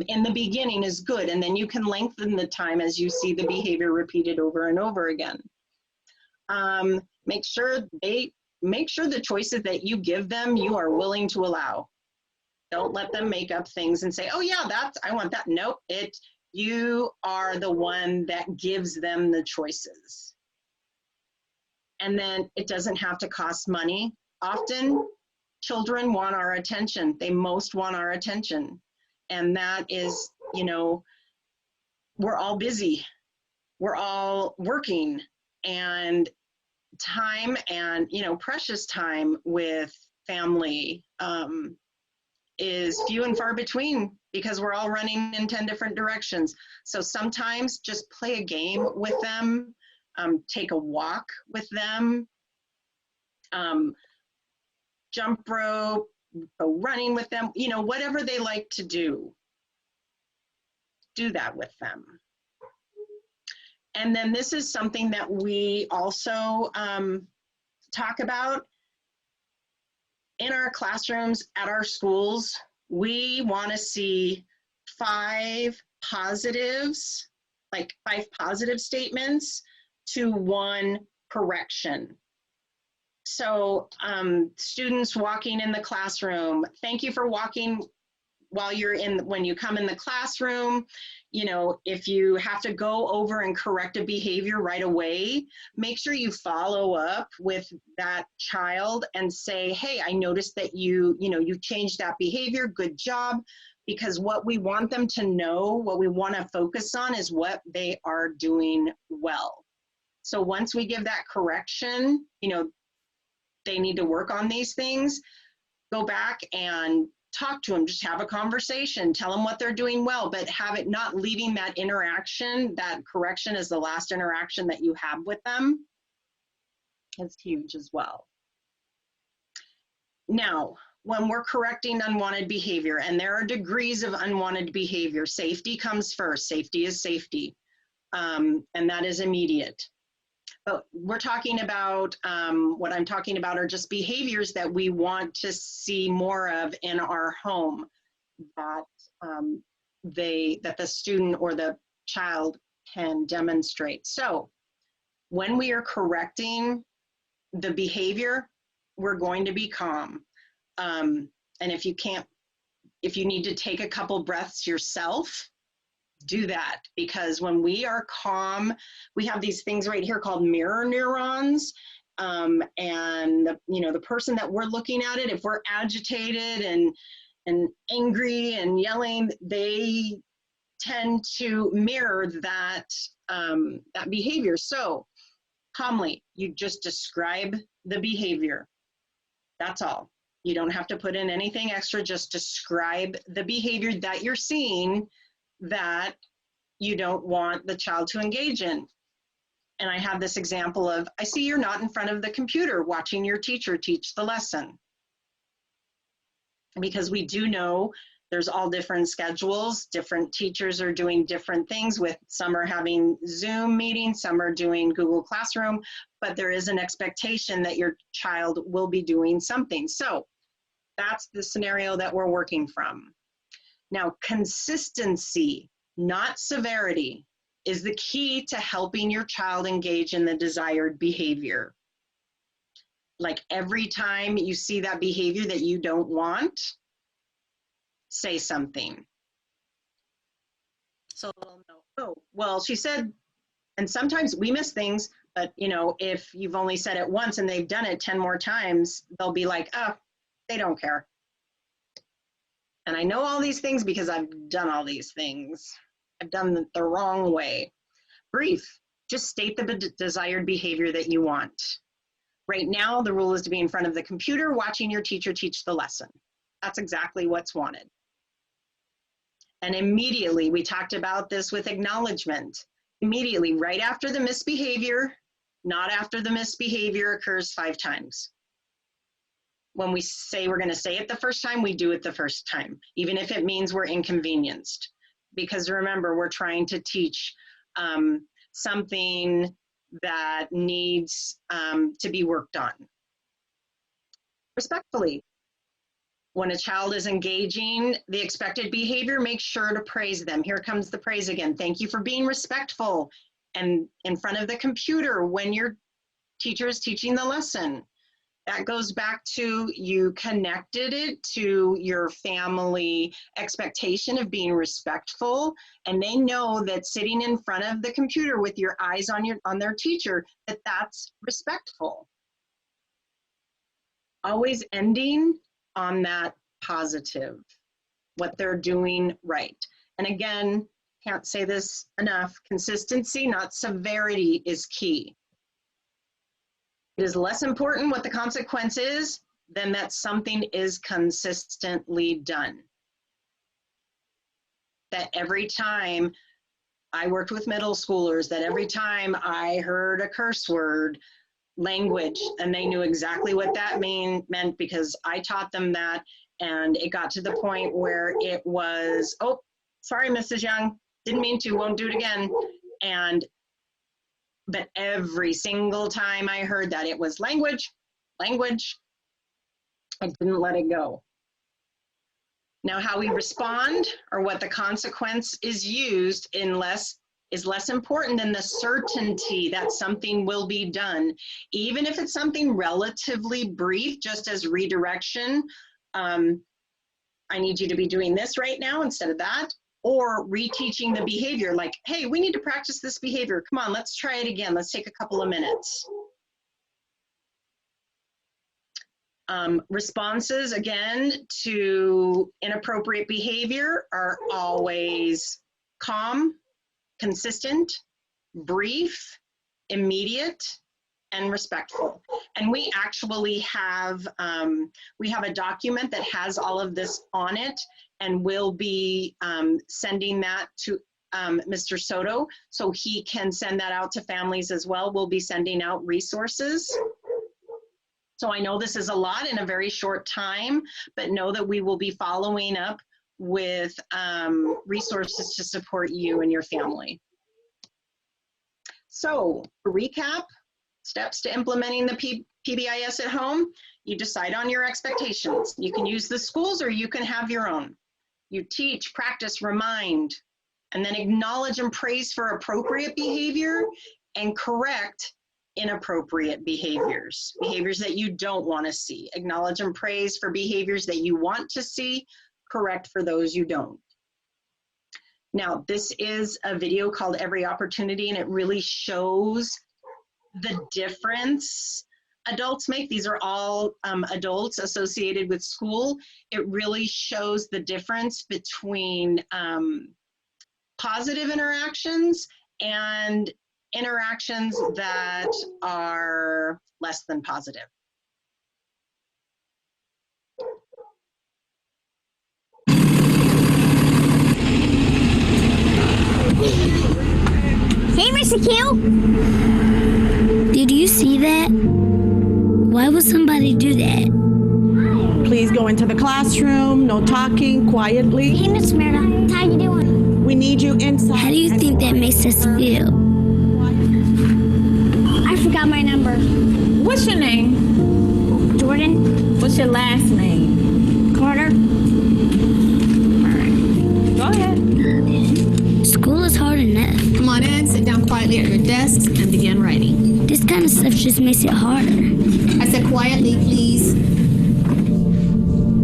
in the beginning is good. And then you can lengthen the time as you see the behavior repeated over and over again. Make sure the choices that you give them, you are willing to allow. Don't let them make up things and say, oh yeah, I want that. Nope, you are the one that gives them the choices. And then it doesn't have to cost money. Often children want our attention. They most want our attention. And that is, you know, we're all busy. We're all working, and time and, you know, precious time with family is few and far between because we're all running in 10 different directions. So sometimes just play a game with them, take a walk with them, jump rope, go running with them, you know, whatever they like to do that with them. And then this is something that we also talk about in our classrooms, at our schools. We want to see 5 positives, like 5 positive statements to 1 correction. So students walking in the classroom, thank you for walking when you come in the classroom. You know, if you have to go over and correct a behavior right away, make sure you follow up with that child and say, hey, I noticed that you changed that behavior, good job. Because what we want them to know, what we want to focus on is what they are doing well. So once we give that correction, you know, they need to work on these things, go back and talk to them, just have a conversation, tell them what they're doing well, but have it not leaving that interaction, that correction is the last interaction that you have with them. It's huge as well. Now, when we're correcting unwanted behavior, and there are degrees of unwanted behavior, safety comes first. Safety is safety, and that is immediate. But we're talking about, what I'm talking about are just behaviors that we want to see more of in our home, that the student or the child can demonstrate. So when we are correcting the behavior, we're going to be calm. And if you need to take a couple breaths yourself, do that, because when we are calm, we have these things right here called mirror neurons, and the person that we're looking at it, if we're agitated and angry and yelling, they tend to mirror that that behavior. So calmly, you just describe the behavior. That's all. You don't have to put in anything extra, just describe the behavior that you're seeing that you don't want the child to engage in. And I have this example of, I see you're not in front of the computer watching your teacher teach the lesson. Because we do know there's all different schedules, different teachers are doing different things with, some are having Zoom meetings, some are doing Google Classroom, but there is an expectation that your child will be doing something. So that's the scenario that we're working from. Now, consistency, not severity, is the key to helping your child engage in the desired behavior. Like every time you see that behavior that you don't want, say something. So they'll know, oh, well, she said, and sometimes we miss things, but if you've only said it once and they've done it 10 more times, they'll be like, oh, they don't care. And I know all these things because I've done all these things. I've done it the wrong way. Brief, just state the desired behavior that you want. Right now, the rule is to be in front of the computer watching your teacher teach the lesson. That's exactly what's wanted. And immediately, we talked about this with acknowledgement. Immediately, right after the misbehavior, not after the misbehavior occurs 5 times. When we say we're going to say it the first time, we do it the first time, even if it means we're inconvenienced. Because remember, we're trying to teach something that needs to be worked on. Respectfully, when a child is engaging the expected behavior, make sure to praise them. Here comes the praise again. Thank you for being respectful and in front of the computer when your teacher is teaching the lesson. That goes back to you connected it to your family expectation of being respectful, and they know that sitting in front of the computer with your eyes on their teacher, that's respectful. Always ending on that positive, what they're doing right. And again, can't say this enough, consistency, not severity, is key. It is less important what the consequence is than that something is consistently done. That every time I worked with middle schoolers, that every time I heard a curse word, language, and they knew exactly what that meant because I taught them that, and it got to the point where it was, oh, sorry, Mrs. Young, didn't mean to, won't do it again. But every single time I heard that, it was language, language. I didn't let it go. Now, how we respond or what the consequence is used is less important than the certainty that something will be done. Even if it's something relatively brief, just as redirection, I need you to be doing this right now instead of that. Or reteaching the behavior, like, hey, we need to practice this behavior. Come on, let's try it again. Let's take a couple of minutes. Responses, again, to inappropriate behavior are always calm, consistent, brief, immediate, and respectful. And we actually have, a document that has all of this on it, and we'll be sending that to Mr. Soto so he can send that out to families as well. We'll be sending out resources. So I know this is a lot in a very short time, but know that we will be following up with resources to support you and your family. So to recap, steps to implementing the PBIS at home: you decide on your expectations. You can use the schools or you can have your own. You teach, practice, remind, and then acknowledge and praise for appropriate behavior and correct inappropriate behaviors, behaviors that you don't want to see. Acknowledge and praise for behaviors that you want to see, correct for those you don't. Now, this is a video called Every Opportunity, and it really shows the difference adults make. These are all adults associated with school. It really shows the difference between positive interactions and interactions that are less than positive. Hey, Mr. Q! Did you see that? Why would somebody do that? Please go into the classroom, no talking, quietly. Hey, Miss Meredith, how you doing? We need you inside. How do you think that makes us feel? I forgot my number. What's your name? Jordan? What's your last name? Carter? Go ahead. School is hard enough. Come on in, sit down quietly at your desks, and begin writing. This kind of stuff just makes it harder. I said quietly, please.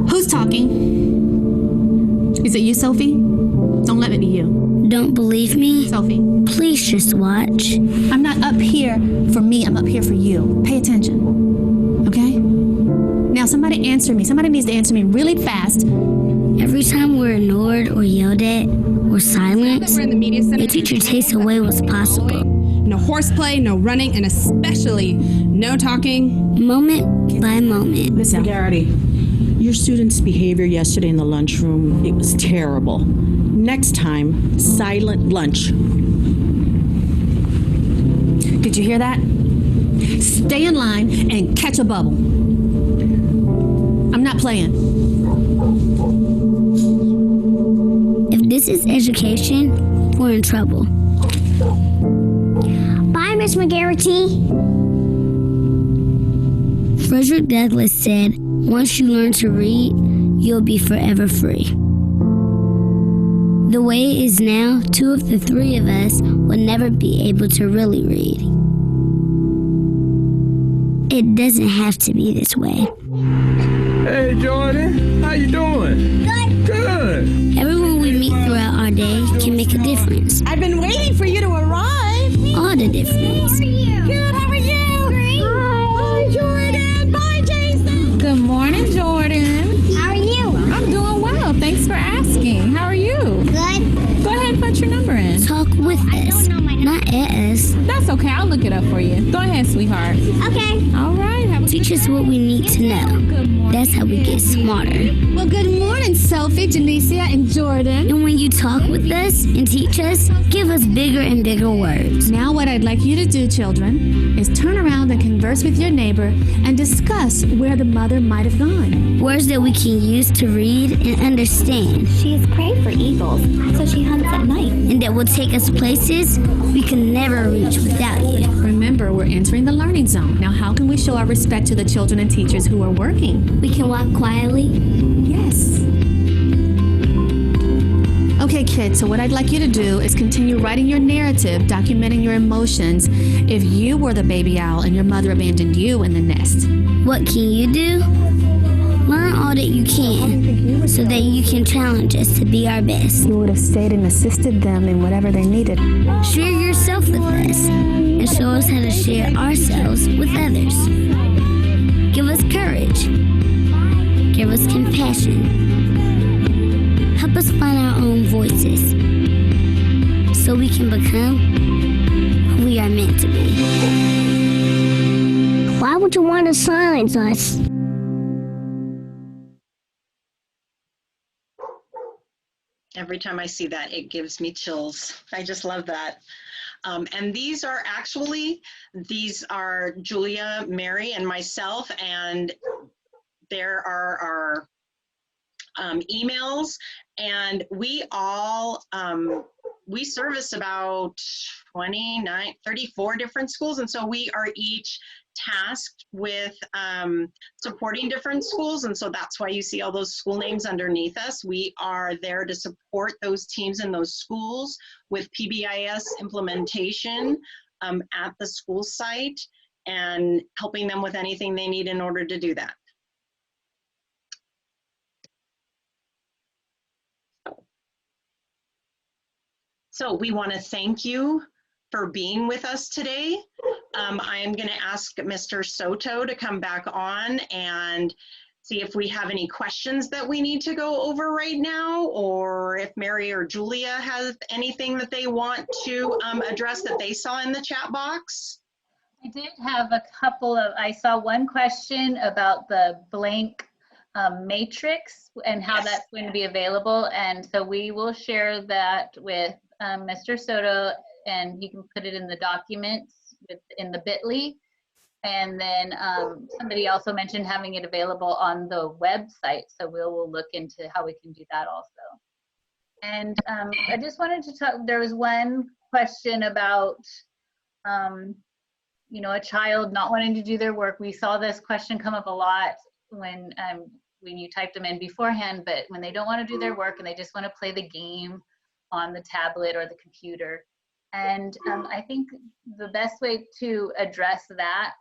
Who's talking? Is it you, Sophie? Don't let it be you. Don't believe me? Sophie. Please just watch. I'm not up here for me, I'm up here for you. Pay attention, okay? Now somebody answer me. Somebody needs to answer me really fast. Every time we're ignored or yelled at or silenced, We're in the media center. the teacher takes away what's possible. No horseplay, no running, and especially no talking. Moment by moment. Miss Garrity, your student's behavior yesterday in the lunchroom, it was terrible. Next time, silent lunch. Did you hear that? Stay in line and catch a bubble. I'm not playing. If this is education, we're in trouble. Bye, Miss McGarrity. Frederick Douglass said, once you learn to read, you'll be forever free. The way it is now, 2 of the 3 of us will never be able to really read. It doesn't have to be this way. Hey, Jordan, how you doing? Good. Everyone we meet throughout our day can make a difference. I've been waiting for you to arrive. All the difference. Good, how are you? Great. Bye, Jordan. Bye, Jason. Good morning, Jordan. How are you? I'm doing well. Thanks for asking. How are you? Good. Go ahead and put your number in. Talk with us, not at us. That's okay. I'll look it up for you. Go ahead, sweetheart. Okay. All right. Have a Teach us what we need to know. good morning. That's how we get smarter. Well, good morning, Sophie, Janicia, and Jordan. And when you talk with us and teach us, give us bigger and bigger words. Now what I'd like you to do, children, is turn around and converse with your neighbor and discuss where the mother might have gone. Words that we can use to read and understand. She is prey for eagles, so she hunts at night. And that will take us places we can never reach without you. Remember, we're entering the learning zone. Now, how can we show our respect to the children and teachers who are working? We can walk quietly. Yes. Okay, kids, so what I'd like you to do is continue writing your narrative, documenting your emotions if you were the baby owl and your mother abandoned you in the nest. What can you do? Learn all that you can so that you can challenge us to be our best. You would have stayed and assisted them in whatever they needed. Share yourself with us and show us how to share ourselves with others. Give us courage. Give us compassion. Help us find our own voices so we can become who we are meant to be. Why would you want to silence us? Every time I see that, it gives me chills. I just love that. And these are Julia, Mary, and myself, and there are our emails, and we all, we service about 34 different schools, and so we are each tasked with supporting different schools, and so that's why you see all those school names underneath us. We are there to support those teams in those schools with PBIS implementation at the school site and helping them with anything they need in order to do that. So we want to thank you, for being with us today. I am going to ask Mr. Soto to come back on and see if we have any questions that we need to go over right now, or if Mary or Julia has anything that they want to address that they saw in the chat box. I did have a couple of, I saw one question about the blank matrix and how that's going to be available. And so we will share that with Mr. Soto, and you can put it in the documents in the bit.ly. And then somebody also mentioned having it available on the website. So we'll look into how we can do that also. And I just wanted to talk, there was one question about, you know, a child not wanting to do their work. We saw this question come up a lot when you typed them in beforehand, but when they don't want to do their work and they just want to play the game on the tablet or the computer. And I think the best way to address that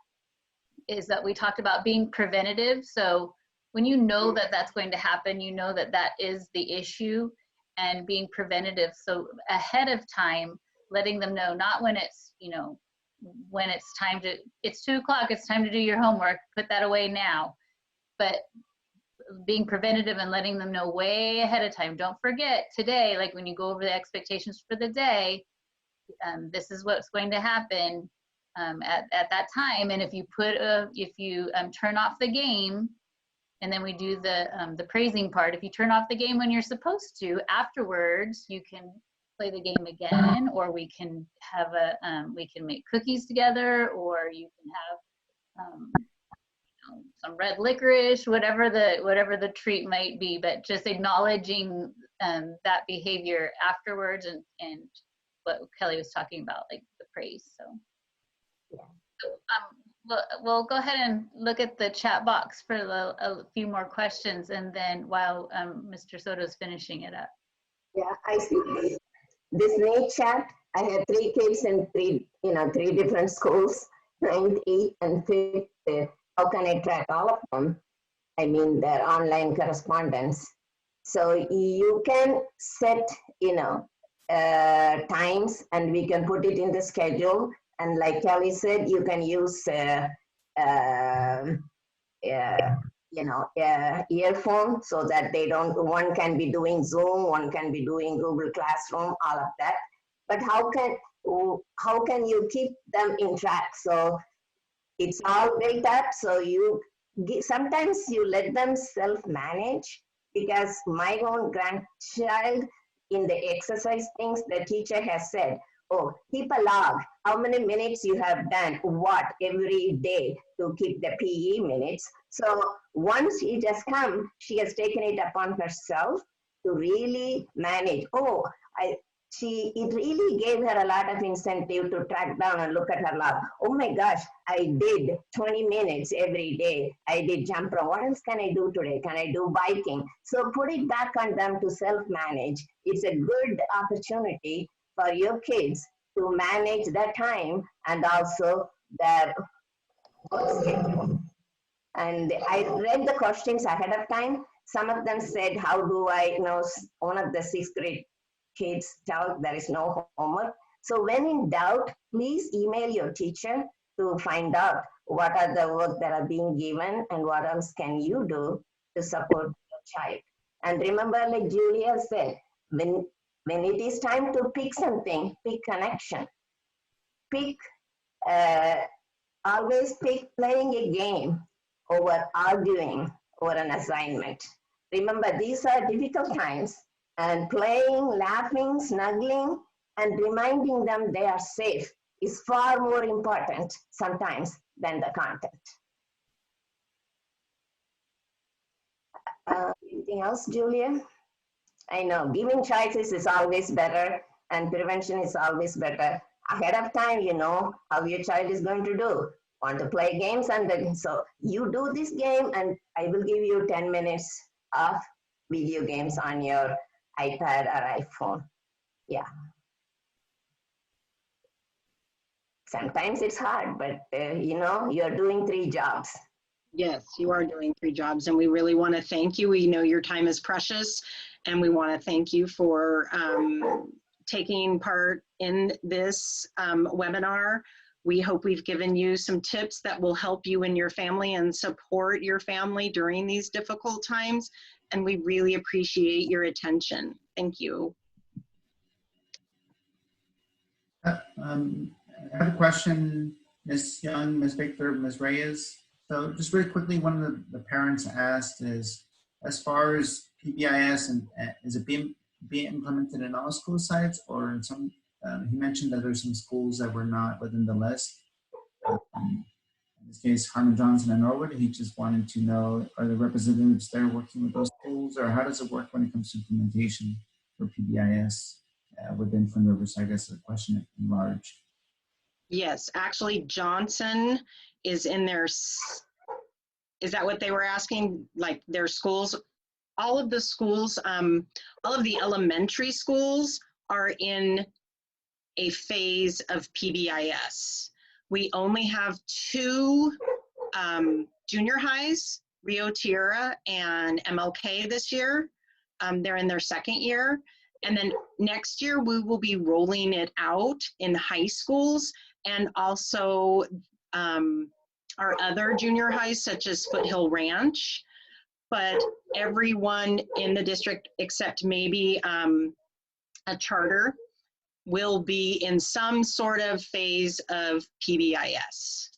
is that we talked about being preventative. So when you know that that's going to happen, you know that that is the issue, and being preventative. So ahead of time, letting them know, not when it's, you know, when it's time to, it's 2 o'clock, it's time to do your homework, put that away now. But being preventative and letting them know way ahead of time. Don't forget today, like when you go over the expectations for the day, this is what's going to happen at that time. And if you put turn off the game, and then we do the praising part. If you turn off the game when you're supposed to, afterwards you can play the game again, or we can have we can make cookies together, or you can have you know, some red licorice, whatever the treat might be. But just acknowledging that behavior afterwards, and what Kelly was talking about, like the praise. So, we'll go ahead and look at the chat box for a few more questions, and then while Mr. Soto's finishing it up. Yeah, I see this Nate chat. I have 3 kids in 3 different schools, 9th, 8th, and 5th. How can I track all of them? I mean, their online correspondence. So you can set, times, and we can put it in the schedule. And like Kelly said, you can use, earphone, so that one can be doing Zoom, one can be doing Google Classroom, all of that. But how can you keep them in track? So it's all built up. So sometimes you let them self-manage, because my own grandchild, in the exercise things, the teacher has said, oh, keep a log, how many minutes you have done, what, every day, to keep the PE minutes. So once it has come, she has taken it upon herself to really manage. It really gave her a lot of incentive to track down and look at her log. Oh my gosh, I did 20 minutes every day. I did jump rope. What else can I do today? Can I do biking? So put it back on them to self-manage. It's a good opportunity for your kids to manage their time and also their work schedule. And I read the questions ahead of time. Some of them said, how do I know? One of the 6th grade kids tell there is no homework. So when in doubt, please email your teacher to find out what are the work that are being given and what else can you do to support your child. And remember, like Julia said, when it is time to pick something, pick connection. Always pick playing a game over arguing over an assignment. Remember, these are difficult times, and playing, laughing, snuggling, and reminding them they are safe is far more important sometimes than the content. Anything else, Julia? I know giving choices is always better, and prevention is always better. Ahead of time, you know how your child is going to do. Want to play games, and then so you do this game, and I will give you 10 minutes of video games on your iPad or iPhone. Yeah. Sometimes it's hard, but you're doing 3 jobs. Yes, you are doing 3 jobs, and we really want to thank you. We know your time is precious, and we want to thank you for taking part in this webinar. We hope we've given you some tips that will help you and your family and support your family during these difficult times. And we really appreciate your attention. Thank you. I have a question, Ms. Young, Ms. Victor, Ms. Reyes. So just really quickly, one of the parents asked is, as far as PBIS, and is it being implemented in all school sites, or in some, he mentioned that there's some schools that were not within the list. In this case, Harmon Johnson and Norwood, he just wanted to know, are the representatives there working with those schools, or how does it work when it comes to implementation for PBIS within Twin Rivers? I guess the question in large. Yes, actually Johnson is in their, is that what they were asking? Like their schools? All of the schools, all of the elementary schools are in a phase of PBIS. We only have 2 junior highs, Rio Tierra and MLK this year. They're in their 2nd year. And then next year we will be rolling it out in high schools, and also our other junior highs such as Foothill Ranch. But everyone in the district except maybe a charter will be in some sort of phase of PBIS.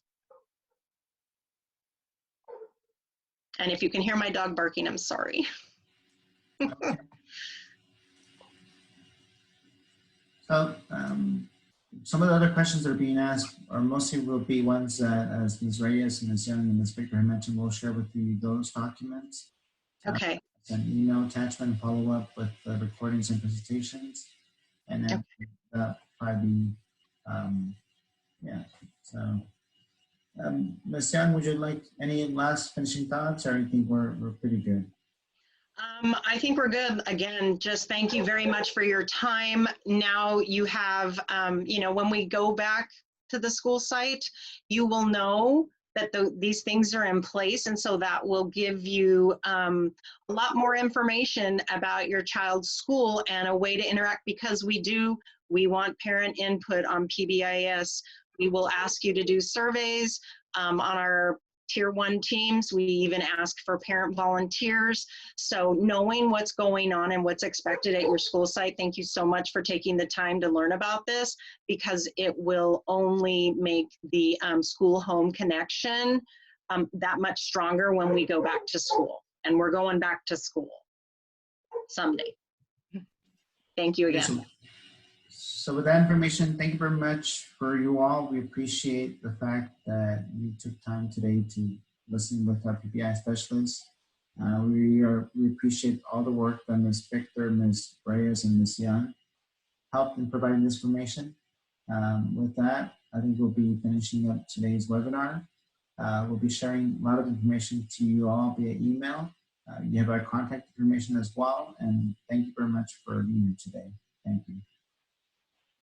And if you can hear my dog barking, I'm sorry. Okay. So some of the other questions that are being asked are mostly will be ones that, as Ms. Reyes and Ms. Young and Ms. Baker had mentioned, we'll share with you those documents. Okay. An email attachment and follow up with the recordings and presentations. And then that probably, yeah. So, Ms. Young, would you like any last finishing thoughts, or you think we're pretty good? I think we're good. Again, just thank you very much for your time. Now you have, you know, when we go back to the school site, you will know that these things are in place. And so that will give you a lot more information about your child's school and a way to interact, because we want parent input on PBIS. We will ask you to do surveys on our Tier 1 teams. We even ask for parent volunteers. So knowing what's going on and what's expected at your school site, thank you so much for taking the time to learn about this, because it will only make the school-home connection that much stronger when we go back to school. And we're going back to school someday. Thank you again. So with that information, thank you very much for you all. We appreciate the fact that you took time today to listen with our PBI specialists. We appreciate all the work that Ms. Victor, Ms. Reyes, and Ms. Young helped in providing this information. With that, I think we'll be finishing up today's webinar. We'll be sharing a lot of information to you all via email. You have our contact information as well. And thank you very much for being here today. Thank you.